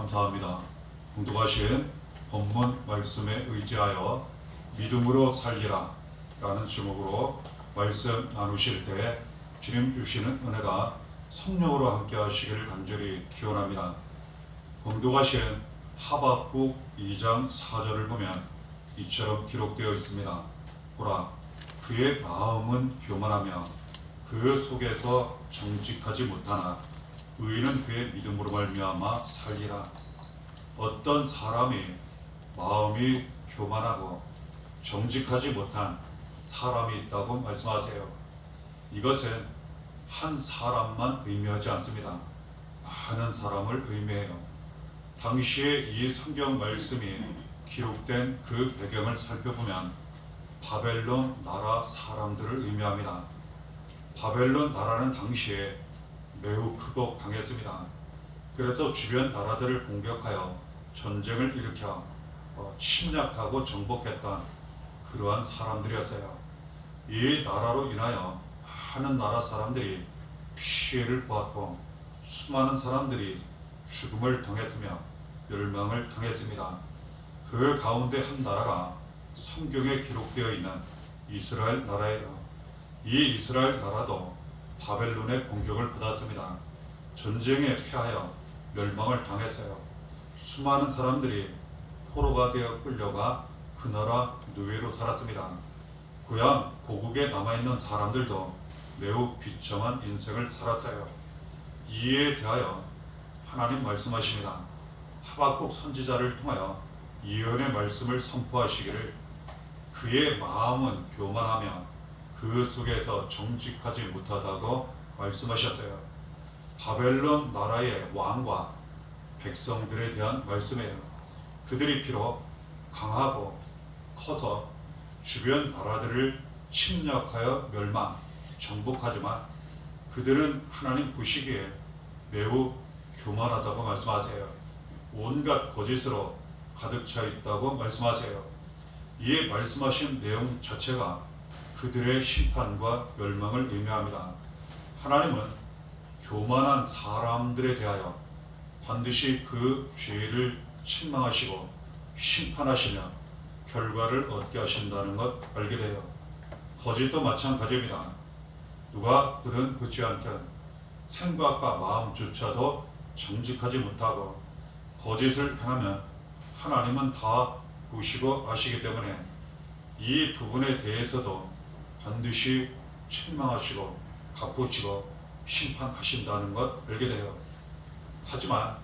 감사합니다. 봉독하신 본문 말씀에 의지하여 믿음으로 살리라 라는 제목으로 말씀 나누실 때 주님 주시는 은혜가 성령으로 함께 하시기를 간절히 기원합니다. 봉독하신 하박국 2장 4절을 보면 이처럼 기록되어 있습니다. 보라, 그의 마음은 교만하며 그 속에서 정직하지 못하나 의인은 그의 믿음으로 말미암아 살리라. 어떤 사람이 마음이 교만하고 정직하지 못한 사람이 있다고 말씀하세요. 이것은 한 사람만 의미하지 않습니다. 많은 사람을 의미해요. 당시에 이 성경 말씀이 기록된 그 배경을 살펴보면 바벨론 나라 사람들을 의미합니다. 바벨론 나라는 당시에 매우 크고 강했습니다. 그래서 주변 나라들을 공격하여 전쟁을 일으켜 침략하고 정복했던 그러한 사람들이었어요. 이 나라로 인하여 많은 나라 사람들이 피해를 보았고 수많은 사람들이 죽음을 당했으며 멸망을 당했습니다. 그 가운데 한 나라가 성경에 기록되어 있는 이스라엘 나라예요. 이 이스라엘 나라도 바벨론의 공격을 받았습니다. 전쟁에 패하여 멸망을 당했어요. 수많은 사람들이 포로가 되어 끌려가 그 나라 노예로 살았습니다. 고향 고국에 남아있는 사람들도 매우 비참한 인생을 살았어요. 이에 대하여 하나님 말씀하십니다. 하박국 선지자를 통하여 예언의 말씀을 선포하시기를 그의 마음은 교만하며 그 속에서 정직하지 못하다고 말씀하셨어요. 바벨론 나라의 왕과 백성들에 대한 말씀이에요. 그들이 비록 강하고 커서 주변 나라들을 침략하여 멸망, 정복하지만 그들은 하나님 보시기에 매우 교만하다고 말씀하세요. 온갖 거짓으로 가득 차 있다고 말씀하세요. 이 말씀하신 내용 자체가 그들의 심판과 멸망을 의미합니다. 하나님은 교만한 사람들에 대하여 반드시 그 죄를 책망하시고 심판하시며 결과를 얻게 하신다는 것 알게 돼요. 거짓도 마찬가지입니다. 누가 들은 그지 않든 생각과 마음조차도 정직하지 못하고 거짓을 행하면 하나님은 다 보시고 아시기 때문에 이 부분에 대해서도 반드시 책망하시고 갚으시고 심판하신다는 것 알게 돼요. 하지만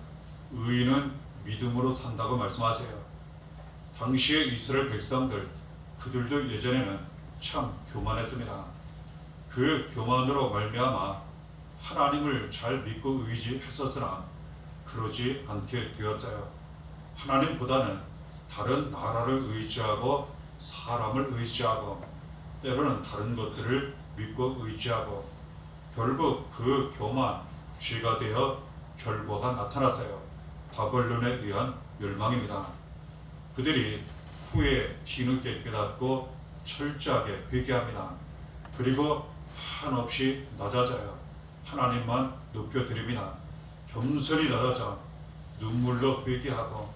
의인은 믿음으로 산다고 말씀하세요. 당시의 이스라엘 백성들 그들도 예전에는 참 교만했습니다. 그 교만으로 말미암아 하나님을 잘 믿고 의지했었으나 그러지 않게 되었어요. 하나님보다는 다른 나라를 의지하고 사람을 의지하고 때로는 다른 것들을 믿고 의지하고 결국 그 교만 죄가 되어 결과가 나타났어요. 바벨론에 의한 멸망입니다. 그들이 후에 뒤늦게 깨닫고 철저하게 회개합니다. 그리고 한없이 낮아져요. 하나님만 높여드립니다. 겸손히 낮아져 눈물로 회개하고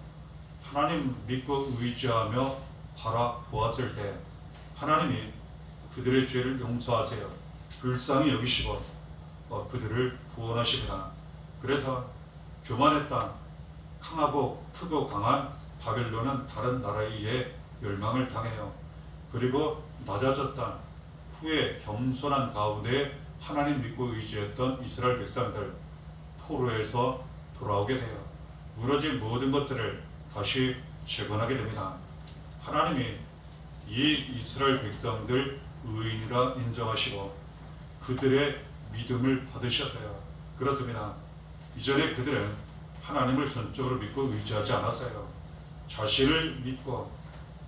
하나님 믿고 의지하며 바라보았을 때 하나님이 그들의 죄를 용서하세요. 불쌍히 여기시고 그들을 구원하십니다. 그래서 교만했던 강하고 크고 강한 바벨론은 다른 나라에 의해 멸망을 당해요. 그리고 낮아졌던 후에 겸손한 가운데 하나님 믿고 의지했던 이스라엘 백성들 포로에서 돌아오게 돼요. 무너진 모든 것들을 다시 재건하게 됩니다. 하나님이 이 이스라엘 백성들 의인이라 인정하시고 그들의 믿음을 받으셨어요. 그렇습니다. 이전에 그들은 하나님을 전적으로 믿고 의지하지 않았어요. 자신을 믿고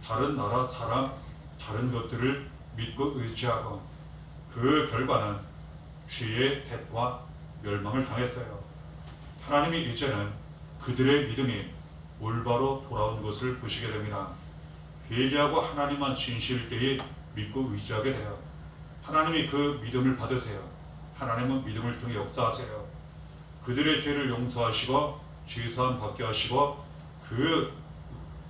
다른 나라 사람 다른 것들을 믿고 의지하고 그 결과는 죄의 대과 멸망을 당했어요. 하나님이 이제는 그들의 믿음이 올바로 돌아온 것을 보시게 됩니다. 회개하고 하나님만 진실일 때에 믿고 의지하게 돼요. 하나님이 그 믿음을 받으세요. 하나님은 믿음을 통해 역사하세요. 그들의 죄를 용서하시고 죄사함 받게 하시고 그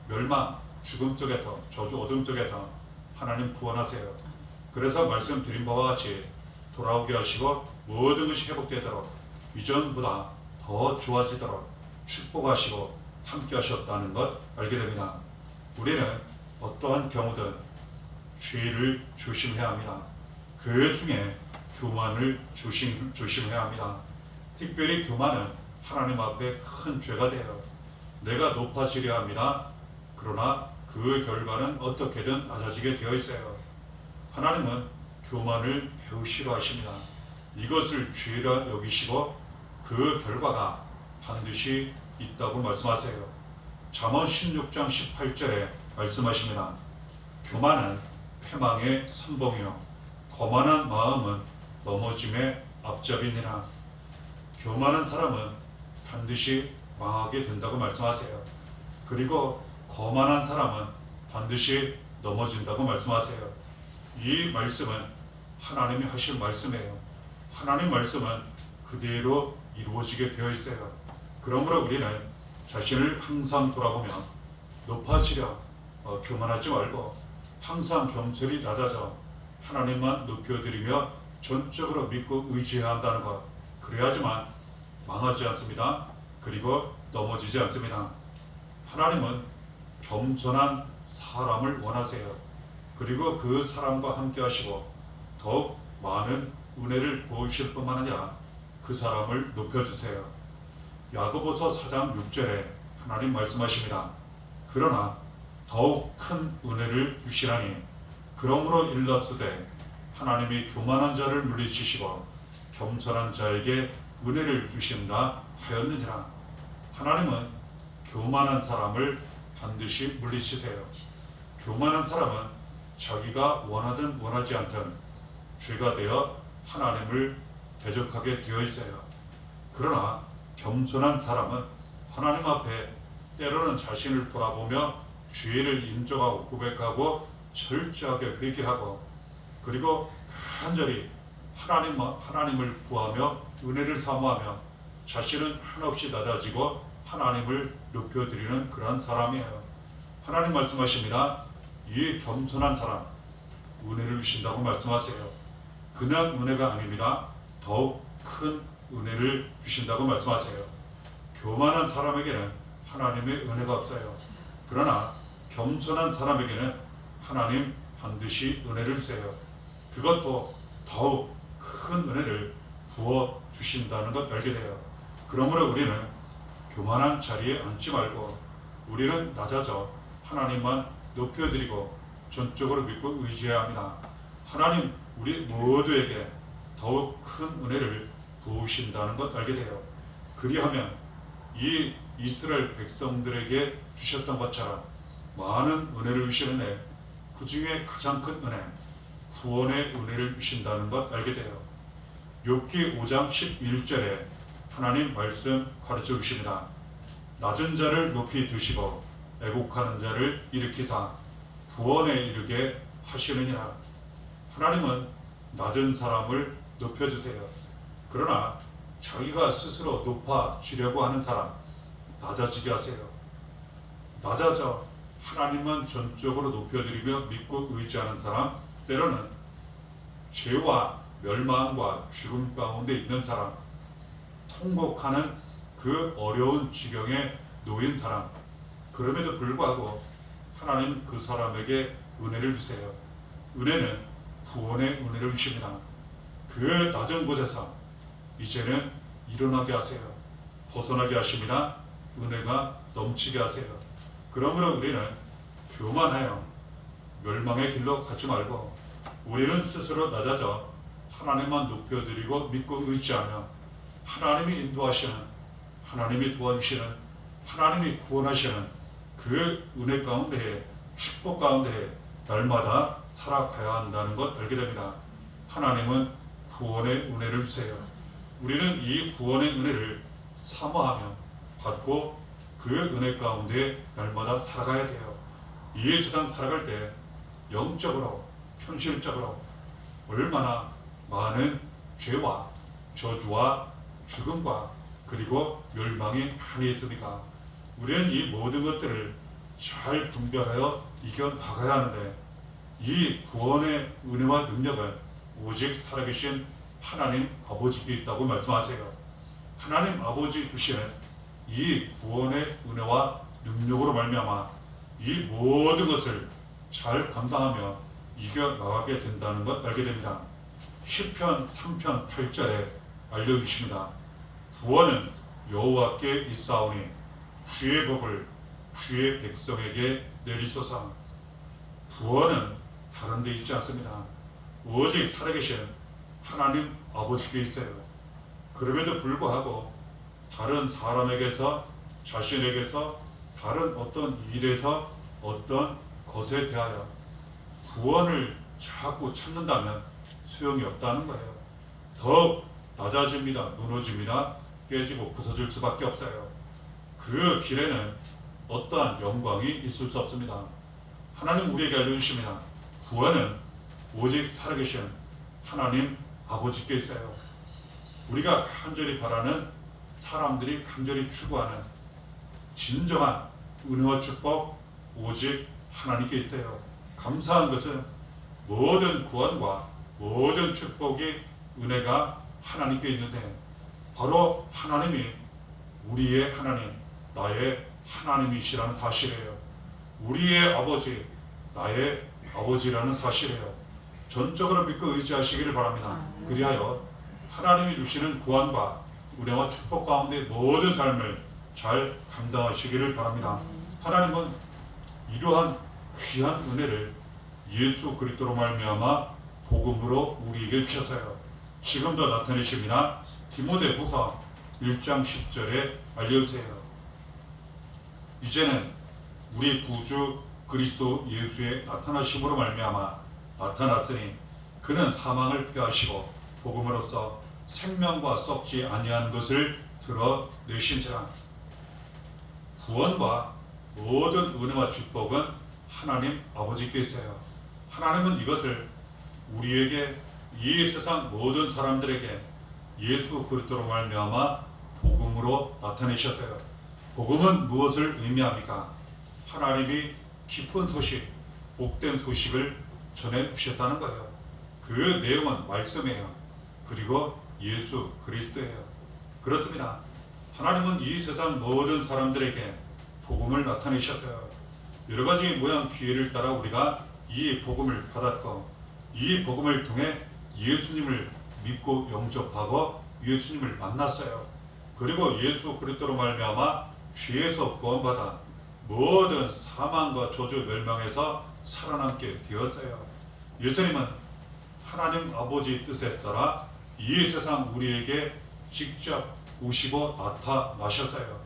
멸망, 죽음 속에서, 저주 어둠 속에서 하나님 구원하세요. 그래서 말씀드린 바와 같이 돌아오게 하시고 모든 것이 회복되도록 이전보다 더 좋아지도록 축복하시고 함께 하셨다는 것 알게 됩니다. 우리는 어떠한 경우든 죄를 조심해야 합니다. 그 중에 교만을 조심해야 합니다. 특별히 교만은 하나님 앞에 큰 죄가 돼요. 내가 높아지려 합니다. 그러나 그 결과는 어떻게든 낮아지게 되어 있어요. 하나님은 교만을 매우 싫어하십니다. 이것을 죄라 여기시고 그 결과가 반드시 있다고 말씀하세요. 잠언 16장 18절에 말씀하십니다. 교만은 패망의 선봉이요 거만한 마음은 넘어짐의 앞잡이니라. 교만한 사람은 반드시 망하게 된다고 말씀하세요. 그리고 거만한 사람은 반드시 넘어진다고 말씀하세요. 이 말씀은 하나님이 하실 말씀이에요. 하나님 말씀은 그대로 이루어지게 되어 있어요. 그러므로 우리는 자신을 항상 돌아보며 높아지려 교만하지 말고 항상 겸손히 낮아져 하나님만 높여드리며 전적으로 믿고 의지해야 한다는 것. 그래야지만 망하지 않습니다. 그리고 넘어지지 않습니다. 하나님은 겸손한 사람을 원하세요. 그리고 그 사람과 함께 하시고 더욱 많은 은혜를 보이실 뿐만 아니라 그 사람을 높여주세요. 야고보서 4장 6절에 하나님 말씀하십니다. 그러나 더욱 큰 은혜를 주시라니 그러므로 일렀으되 하나님이 교만한 자를 물리치시고 겸손한 자에게 은혜를 주신다 하였느니라. 하나님은 교만한 사람을 반드시 물리치세요. 교만한 사람은 자기가 원하든 원하지 않든 죄가 되어 하나님을 대적하게 되어 있어요. 그러나 겸손한 사람은 하나님 앞에 때로는 자신을 돌아보며 죄를 인정하고 고백하고 철저하게 회개하고 그리고 간절히 하나님을 구하며 은혜를 사모하며 자신은 한없이 낮아지고 하나님을 높여드리는 그러한 사람이에요. 하나님 말씀하십니다. 이 겸손한 사람 은혜를 주신다고 말씀하세요. 그냥 은혜가 아닙니다. 더욱 큰 은혜를 주신다고 말씀하세요. 교만한 사람에게는 하나님의 은혜가 없어요. 그러나 겸손한 사람에게는 하나님 반드시 은혜를 주세요. 그것도 더욱 큰 은혜를 부어 주신다는 것 알게 돼요. 그러므로 우리는 교만한 자리에 앉지 말고 우리는 낮아져 하나님만 높여드리고 전적으로 믿고 의지해야 합니다. 하나님 우리 모두에게 더욱 큰 은혜를 부으신다는 것 알게 돼요. 그리하면 이 이스라엘 백성들에게 주셨던 것처럼 많은 은혜를 주시는데 그 중에 가장 큰 은혜, 구원의 은혜를 주신다는 것 알게 돼요. 욥기 5장 11절에 하나님 말씀 가르쳐 주십니다. 낮은 자를 높이 드시고 애곡하는 자를 일으키사 구원에 이르게 하시느니라. 하나님은 낮은 사람을 높여주세요. 그러나 자기가 스스로 높아지려고 하는 사람 낮아지게 하세요. 낮아져 하나님만 전적으로 높여드리며 믿고 의지하는 사람, 때로는 죄와 멸망과 죽음 가운데 있는 사람, 통곡하는 그 어려운 지경에 놓인 사람, 그럼에도 불구하고 하나님 그 사람에게 은혜를 주세요. 은혜는 구원의 은혜를 주십니다. 그 낮은 곳에서 이제는 일어나게 하세요. 벗어나게 하십니다. 은혜가 넘치게 하세요. 그러므로 우리는 교만하여 멸망의 길로 가지 말고 우리는 스스로 낮아져 하나님만 높여드리고 믿고 의지하며 하나님이 인도하시는, 하나님이 도와주시는, 하나님이 구원하시는 그 은혜 가운데에, 축복 가운데에 날마다 살아가야 한다는 것 알게 됩니다. 하나님은 구원의 은혜를 주세요. 우리는 이 구원의 은혜를 사모하며 받고 그 은혜 가운데 날마다 살아가야 돼요. 이 세상 살아갈 때 영적으로, 현실적으로 얼마나 많은 죄와 저주와 죽음과 그리고 멸망이 많이 있습니다. 우리는 이 모든 것들을 잘 분별하여 이겨나가야 하는데 이 구원의 은혜와 능력은 오직 살아계신 하나님 아버지께 있다고 말씀하세요. 하나님 아버지 주시는 이 구원의 은혜와 능력으로 말미암아 이 모든 것을 잘 감당하며 이겨나가게 된다는 것 알게 됩니다. 시편 3편 8절에 알려주십니다. 구원은 여호와께 있사오니 주의 복을 주의 백성에게 내리소서. 구원은 다른 데 있지 않습니다. 오직 살아계신 하나님 아버지께 있어요. 그럼에도 불구하고 다른 사람에게서, 자신에게서, 다른 어떤 일에서, 어떤 것에 대하여 구원을 자꾸 찾는다면 소용이 없다는 거예요. 더욱 낮아집니다. 무너집니다. 깨지고 부서질 수밖에 없어요. 그 길에는 어떠한 영광이 있을 수 없습니다. 하나님 우리에게 알려주십니다. 구원은 오직 살아계신 하나님 아버지께 있어요. 우리가 간절히 바라는, 사람들이 간절히 추구하는 진정한 은혜와 축복 오직 하나님께 있어요. 감사한 것은 모든 구원과 모든 축복이, 은혜가 하나님께 있는데 바로 하나님이 우리의 하나님, 나의 하나님이시라는 사실이에요. 우리의 아버지, 나의 아버지라는 사실이에요. 전적으로 믿고 의지하시기를 바랍니다. 그리하여 하나님이 주시는 구원과 은혜와 축복 가운데 모든 삶을 잘 감당하시기를 바랍니다. 하나님은 이러한 귀한 은혜를 예수 그리스도로 말미암아 복음으로 우리에게 주셨어요. 지금도 나타내십니다. 디모데후서 1장 10절에 알려주세요. 이제는 우리 구주 그리스도 예수의 나타나심으로 말미암아 나타났으니 그는 사망을 피하시고 복음으로써 생명과 썩지 아니한 것을 드러내신지라. 구원과 모든 은혜와 축복은 하나님 아버지께 있어요. 하나님은 이것을 우리에게, 이 세상 모든 사람들에게 예수 그리스도로 말미암아 복음으로 나타내셨어요. 복음은 무엇을 의미합니까? 하나님이 기쁜 소식, 복된 소식을 전해 주셨다는 거예요. 그 내용은 말씀이에요. 그리고 예수 그리스도예요. 그렇습니다. 하나님은 이 세상 모든 사람들에게 복음을 나타내셨어요. 여러 가지 모양 기회를 따라 우리가 이 복음을 받았고, 이 복음을 통해 예수님을 믿고 영접하고 예수님을 만났어요. 그리고 예수 그리스도로 말미암아 죄에서 구원받아 모든 사망과 저주 멸망에서 살아남게 되었어요. 예수님은 하나님 아버지의 뜻에 따라 이 세상 우리에게 직접 오시고 나타나셨어요.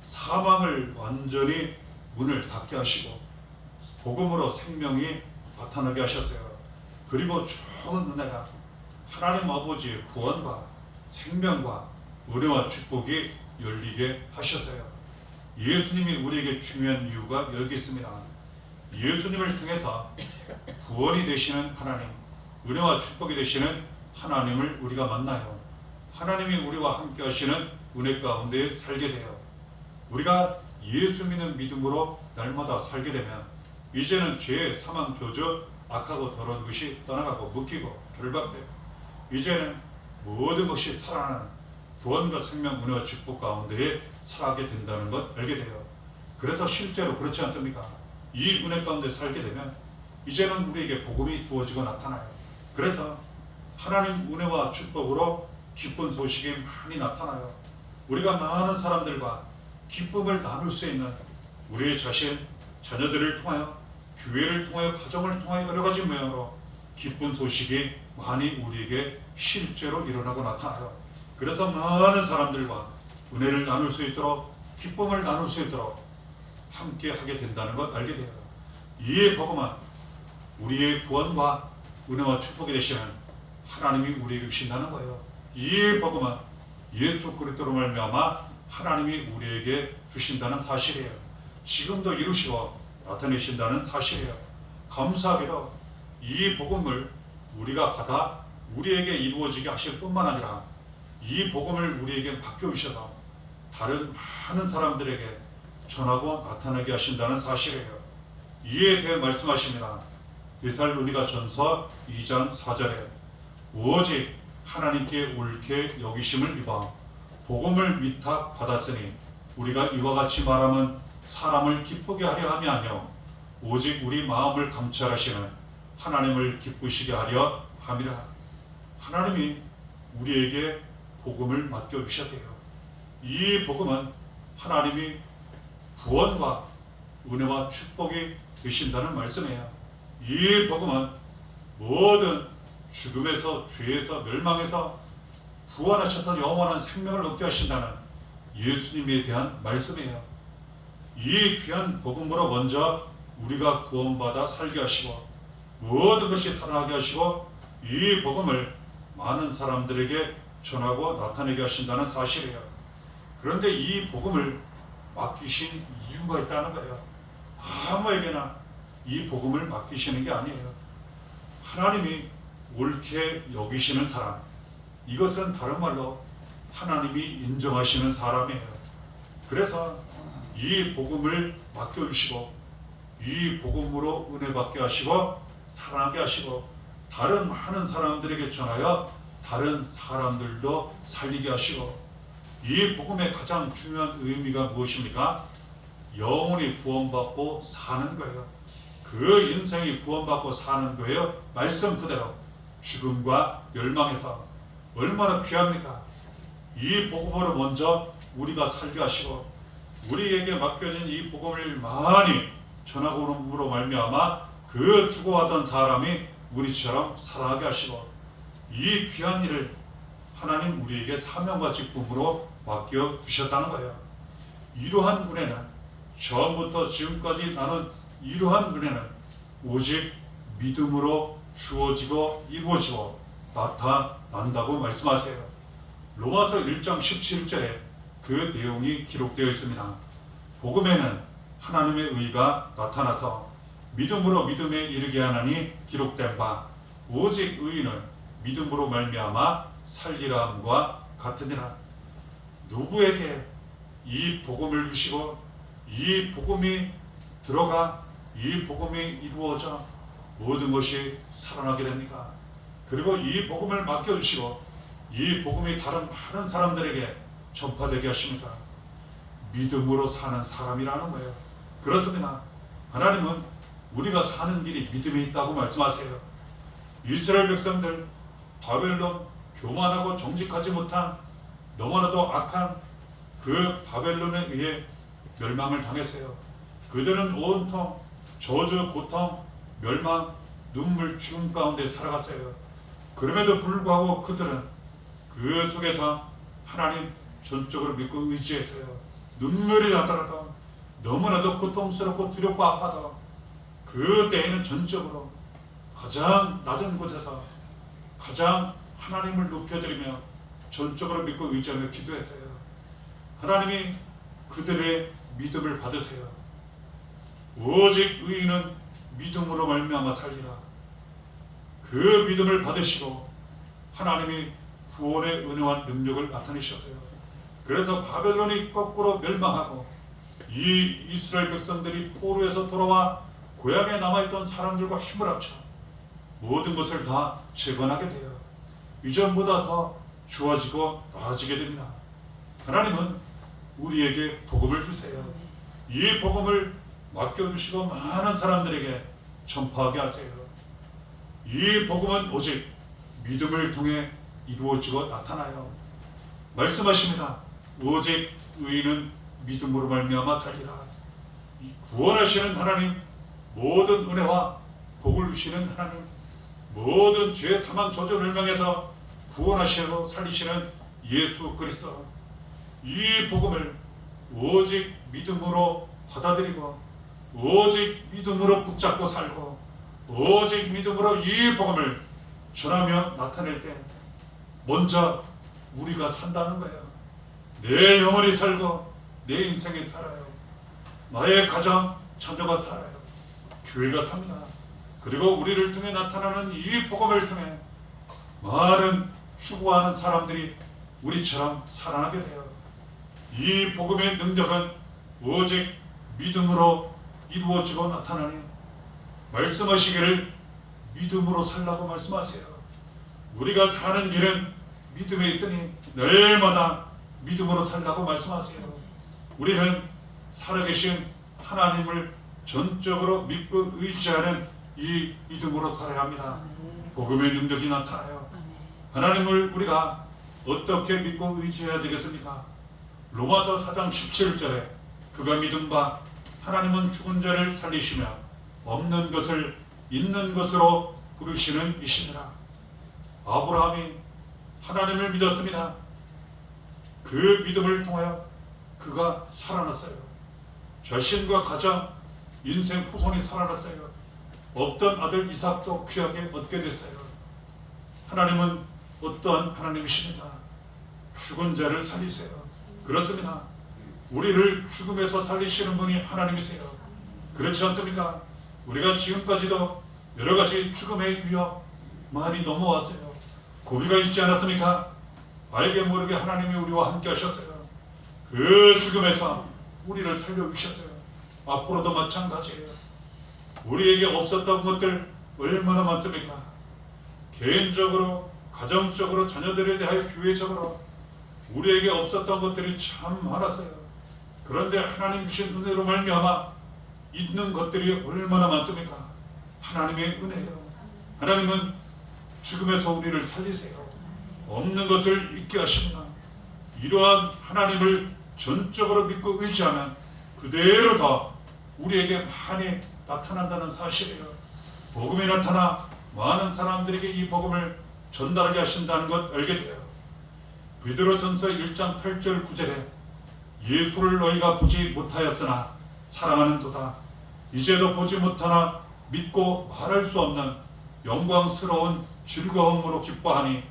사망을 완전히 문을 닫게 하시고 복음으로 생명이 나타나게 하셨어요. 그리고 좋은 은혜가, 하나님 아버지의 구원과 생명과 은혜와 축복이 열리게 하셨어요. 예수님이 우리에게 중요한 이유가 여기 있습니다. 예수님을 통해서 구원이 되시는 하나님, 은혜와 축복이 되시는 하나님을 우리가 만나요. 하나님이 우리와 함께 하시는 은혜 가운데 살게 돼요. 우리가 예수 믿는 믿음으로 날마다 살게 되면 이제는 죄, 사망, 저주, 악하고 더러운 것이 떠나가고 묶이고 결박되고 이제는 모든 것이 살아나는 구원과 생명, 은혜와 축복 가운데에 살아가게 된다는 것 알게 돼요. 그래서 실제로 그렇지 않습니까? 이 은혜 가운데 살게 되면 이제는 우리에게 복음이 주어지고 나타나요. 그래서 하나님 은혜와 축복으로 기쁜 소식이 많이 나타나요. 우리가 많은 사람들과 기쁨을 나눌 수 있는 우리의 자신, 자녀들을 통하여, 교회를 통하여, 가정을 통하여 여러 가지 모양으로 기쁜 소식이 많이 우리에게 실제로 일어나고 나타나요. 그래서 많은 사람들과 은혜를 나눌 수 있도록, 기쁨을 나눌 수 있도록 함께 하게 된다는 것 알게 돼요. 이에 복음은 우리의 구원과 은혜와 축복이 되시는 하나님이 우리에게 주신다는 거예요. 이에 복음은 예수 그리스도로 말미암아 하나님이 우리에게 주신다는 사실이에요. 지금도 이루시고 나타내신다는 사실이에요. 감사하게도 이 복음을 우리가 받아 우리에게 이루어지게 하실 뿐만 아니라 이 복음을 우리에게 맡겨주셔서 다른 많은 사람들에게 전하고 나타나게 하신다는 사실이에요. 이에 대해 말씀하십니다. 데살로니가 전서 2장 4절에 오직 하나님께 옳게 여기심을 입어 복음을 위탁 받았으니 우리가 이와 같이 말하면 사람을 기쁘게 하려 함이 아니요 오직 우리 마음을 감찰하시는 하나님을 기쁘시게 하려 함이라. 하나님이 우리에게 복음을 맡겨주셔야 돼요. 이 복음은 하나님이 구원과 은혜와 축복이 되신다는 말씀이에요. 이 복음은 모든 죽음에서 죄에서 멸망해서 구원하셨던 영원한 생명을 얻게 하신다는 예수님에 대한 말씀이에요. 이 귀한 복음으로 먼저 우리가 구원받아 살게 하시고 모든 것이 살아나게 하시고 이 복음을 많은 사람들에게 전하고 나타내게 하신다는 사실이에요. 그런데 이 복음을 맡기신 이유가 있다는 거예요. 아무에게나 이 복음을 맡기시는 게 아니에요. 하나님이 옳게 여기시는 사람, 이것은 다른 말로 하나님이 인정하시는 사람이에요. 그래서 이 복음을 맡겨주시고 이 복음으로 은혜 받게 하시고 사랑하게 하시고 다른 많은 사람들에게 전하여 다른 사람들도 살리게 하시고 이 복음의 가장 중요한 의미가 무엇입니까? 영혼이 구원받고 사는 거예요. 그 인생이 구원받고 사는 거예요. 말씀 그대로 죽음과 멸망에서 얼마나 귀합니까? 이 복음으로 먼저 우리가 살게 하시고 우리에게 맡겨진 이 복음을 많이 전하고 오는으로 말미암아 그 죽어가던 사람이 우리처럼 살아가게 하시고 이 귀한 일을 하나님 우리에게 사명과 직분으로 맡겨 주셨다는 거예요. 이러한 은혜는 처음부터 지금까지 나는 이러한 은혜는 오직 믿음으로 주어지고 이루어지고 나타난다고 말씀하세요. 로마서 1장 17절에 그 내용이 기록되어 있습니다. 복음에는 하나님의 의가 나타나서 믿음으로 믿음에 이르게 하나니 기록된 바 오직 의인은 믿음으로 말미암아 살리라 함과 같으니라. 누구에게 이 복음을 주시고 이 복음이 들어가 이 복음이 이루어져 모든 것이 살아나게 됩니까? 그리고 이 복음을 맡겨주시고 이 복음이 다른 많은 사람들에게 전파되게 하십니까? 믿음으로 사는 사람이라는 거예요. 그렇습니다. 하나님은 우리가 사는 길이 믿음이 있다고 말씀하세요. 이스라엘 백성들 바벨론 교만하고 정직하지 못한 너무나도 악한 그 바벨론에 의해 멸망을 당했어요. 그들은 온통 저주, 고통, 멸망, 눈물, 죽음 가운데 살아갔어요. 그럼에도 불구하고 그들은 그 속에서 하나님 전적으로 믿고 의지했어요. 눈물이 나더라도 너무나도 고통스럽고 두렵고 아파도 그 때에는 전적으로 가장 낮은 곳에서 가장 하나님을 높여드리며 전적으로 믿고 의지하며 기도했어요. 하나님이 그들의 믿음을 받으세요. 오직 의인은 믿음으로 말미암아 살리라. 그 믿음을 받으시고 하나님이 구원의 은혜와 능력을 나타내셨어요. 그래서 바벨론이 거꾸로 멸망하고 이 이스라엘 백성들이 포로에서 돌아와 고향에 남아있던 사람들과 힘을 합쳐 모든 것을 다 재건하게 돼요. 이전보다 더 좋아지고 나아지게 됩니다. 하나님은 우리에게 복음을 주세요. 이 복음을 맡겨주시고 많은 사람들에게 전파하게 하세요. 이 복음은 오직 믿음을 통해 이루어지고 나타나요. 말씀하십니다. 오직 의인은 믿음으로 말미암아 살리라. 구원하시는 하나님, 모든 은혜와 복을 주시는 하나님, 모든 죄, 사망, 저주, 멸망에서 구원하시고 살리시는 예수 그리스도, 이 복음을 오직 믿음으로 받아들이고 오직 믿음으로 붙잡고 살고 오직 믿음으로 이 복음을 전하며 나타낼 때 먼저 우리가 산다는 거예요. 내 영혼이 살고 내 인생이 살아요. 나의 가정, 자녀가 살아요. 교회가 삽니다. 그리고 우리를 통해 나타나는 이 복음을 통해 많은 추구하는 사람들이 우리처럼 살아나게 돼요. 이 복음의 능력은 오직 믿음으로 이루어지고 나타나니 말씀하시기를 믿음으로 살라고 말씀하세요. 우리가 사는 길은 믿음에 있으니 날마다 믿음으로 살라고 말씀하세요. 우리는 살아계신 하나님을 전적으로 믿고 의지하는 이 믿음으로 살아야 합니다. 복음의 능력이 나타나요. 하나님을 우리가 어떻게 믿고 의지해야 되겠습니까? 로마서 4장 17절에 그가 믿은 바 하나님은 죽은 자를 살리시며 없는 것을 있는 것으로 부르시는 이시니라. 아브라함이 하나님을 믿었습니다. 그 믿음을 통하여 그가 살아났어요. 자신과 가장 인생 후손이 살아났어요. 없던 아들 이삭도 귀하게 얻게 됐어요. 하나님은 어떠한 하나님이십니까? 죽은 자를 살리세요. 그렇습니다. 우리를 죽음에서 살리시는 분이 하나님이세요. 그렇지 않습니까? 우리가 지금까지도 여러 가지 죽음의 위협 많이 넘어왔어요. 고비가 있지 않았습니까? 알게 모르게 하나님이 우리와 함께 하셨어요. 그 죽음에서 우리를 살려주셨어요. 앞으로도 마찬가지예요. 우리에게 없었던 것들 얼마나 많습니까? 개인적으로, 가정적으로, 자녀들에 대하여 교회적으로 우리에게 없었던 것들이 참 많았어요. 그런데 하나님 주신 은혜로 말미암아 있는 것들이 얼마나 많습니까? 하나님의 은혜예요. 하나님은 죽음에서 우리를 살리세요. 없는 것을 있게 하십니다. 이러한 하나님을 전적으로 믿고 의지하면 그대로 더 우리에게 많이 나타난다는 사실이에요. 복음이 나타나 많은 사람들에게 이 복음을 전달하게 하신다는 것 알게 돼요. 베드로전서 1장 8절 9절에 예수를 너희가 보지 못하였으나 사랑하는도다. 이제도 보지 못하나 믿고 말할 수 없는 영광스러운 즐거움으로 기뻐하니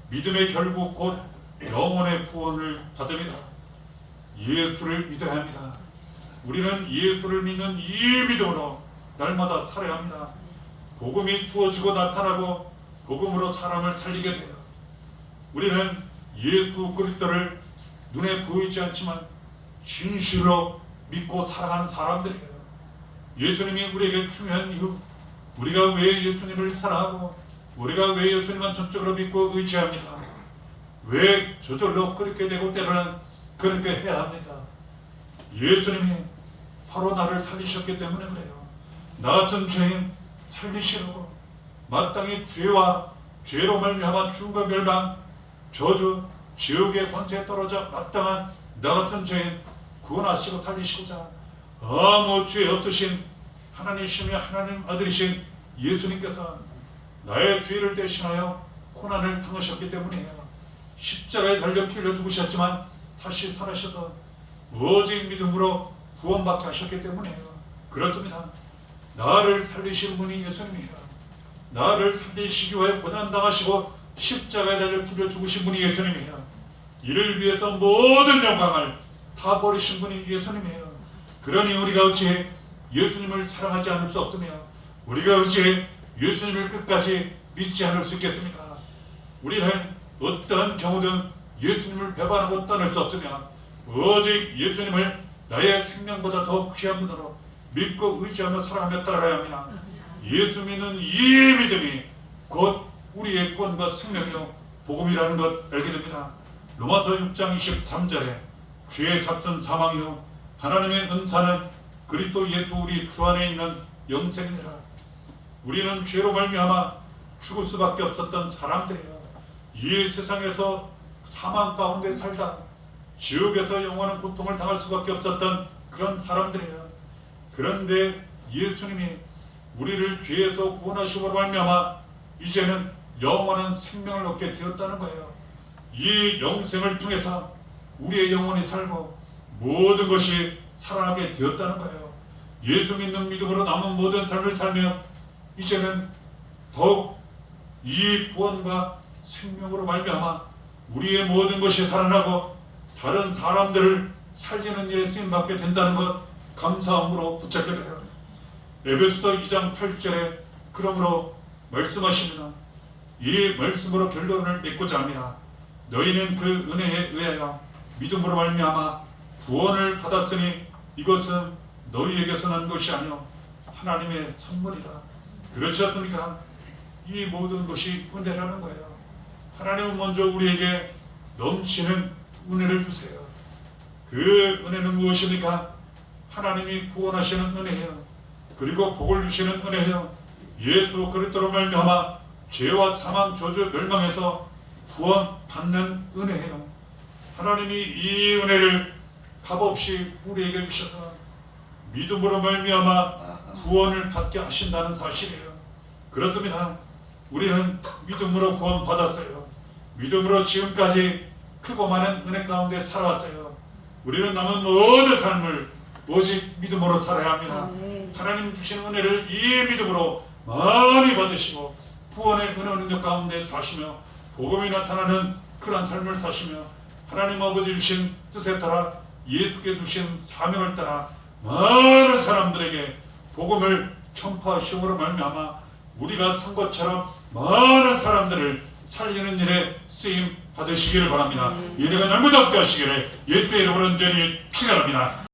믿음의 결국 곧 영혼의 구원을 받음이다. 예수를 믿어야 합니다. 우리는 예수를 믿는 이 믿음으로 날마다 살아야 합니다. 복음이 주어지고 나타나고 복음으로 사람을 살리게 돼요. 우리는 예수 그리스도를 눈에 보이지 않지만 진실로 믿고 살아가는 사람들이에요. 예수님이 우리에게 중요한 이유, 우리가 왜 예수님을 사랑하고 우리가 왜 예수님만 전적으로 믿고 의지합니까? 왜 저절로 그렇게 되고 때로는 그렇게 해야 합니까? 예수님이 바로 나를 살리셨기 때문에 그래요. 나 같은 죄인 살리시려고 마땅히 죄와 죄로 말미암아 죽음과 멸망, 저주, 지옥의 권세에 떨어져 마땅한 나 같은 죄인 구원하시고 살리시고자 아무 죄 없으신 하나님이시며 하나님 아들이신 예수님께서 나의 죄를 대신하여 고난을 당하셨기 때문이에요. 십자가에 달려 피 흘려 죽으셨지만 다시 살아셔서 오직 믿음으로 구원받게 하셨기 때문이에요. 그렇습니다. 나를 살리신 분이 예수님이에요. 나를 살리시기 위해 고난당하시고 십자가에 달려 피 흘려 죽으신 분이 예수님이에요. 이를 위해서 모든 영광을 다 버리신 분이 예수님이에요. 그러니 우리가 어찌 예수님을 사랑하지 않을 수 없으며 우리가 어찌 예수님을 끝까지 믿지 않을 수 있겠습니까? 우리는 어떠한 경우든 예수님을 배반하고 떠날 수 없으며 오직 예수님을 나의 생명보다 더 귀한 분으로 믿고 의지하며 살아가며 따라가야 합니다. 예수 믿는 이 믿음이 곧 우리의 구원과 생명이요 복음이라는 것 알게 됩니다. 로마서 6장 23절에 죄의 값은 사망이요 하나님의 은사는 그리스도 예수 우리 주 안에 있는 영생이라. 우리는 죄로 말미암아 죽을 수밖에 없었던 사람들이에요. 이 세상에서 사망 가운데 살다 지옥에서 영원한 고통을 당할 수밖에 없었던 그런 사람들이에요. 그런데 예수님이 우리를 죄에서 구원하시고 말미암아 이제는 영원한 생명을 얻게 되었다는 거예요. 이 영생을 통해서 우리의 영혼이 살고 모든 것이 살아나게 되었다는 거예요. 예수 믿는 믿음으로 남은 모든 삶을 살며 이제는 더욱 이 구원과 생명으로 말미암아 우리의 모든 것이 살아나고 다른 사람들을 살리는 일에 쓰임받게 된다는 것 감사함으로 붙잡게 돼요. 에베소서 2장 8절에 그러므로 말씀하십니다. 이 말씀으로 결론을 맺고자 합니다. 너희는 그 은혜에 의하여 믿음으로 말미암아 구원을 받았으니 이것은 너희에게서 난 것이 아니요 하나님의 선물이라. 그렇지 않습니까? 이 모든 것이 은혜라는 거예요. 하나님은 먼저 우리에게 넘치는 은혜를 주세요. 그 은혜는 무엇입니까? 하나님이 구원하시는 은혜예요. 그리고 복을 주시는 은혜예요. 예수 그리스도로 말미암아 죄와 사망 저주 멸망에서 구원받는 은혜예요. 하나님이 이 은혜를 값없이 우리에게 주셔서 믿음으로 말미암아 구원을 받게 하신다는 사실이에요. 그렇습니다. 우리는 믿음으로 구원받았어요. 믿음으로 지금까지 크고 많은 은혜 가운데 살아왔어요. 우리는 남은 모든 삶을 오직 믿음으로 살아야 합니다. 하나님 주신 은혜를 이 믿음으로 많이 받으시고 구원의 은혜 능력 가운데 사시며 복음이 나타나는 그런 삶을 사시며 하나님 아버지 주신 뜻에 따라 예수께 주신 사명을 따라 많은 사람들에게 복음을 전파하심으로 말미암아 우리가 산 것처럼 많은 사람들을 살리는 일에 쓰임 받으시기를 바랍니다. 이 은혜가 날마다 함께 하시기를 예수의 이름으로 온전히 축원합니다.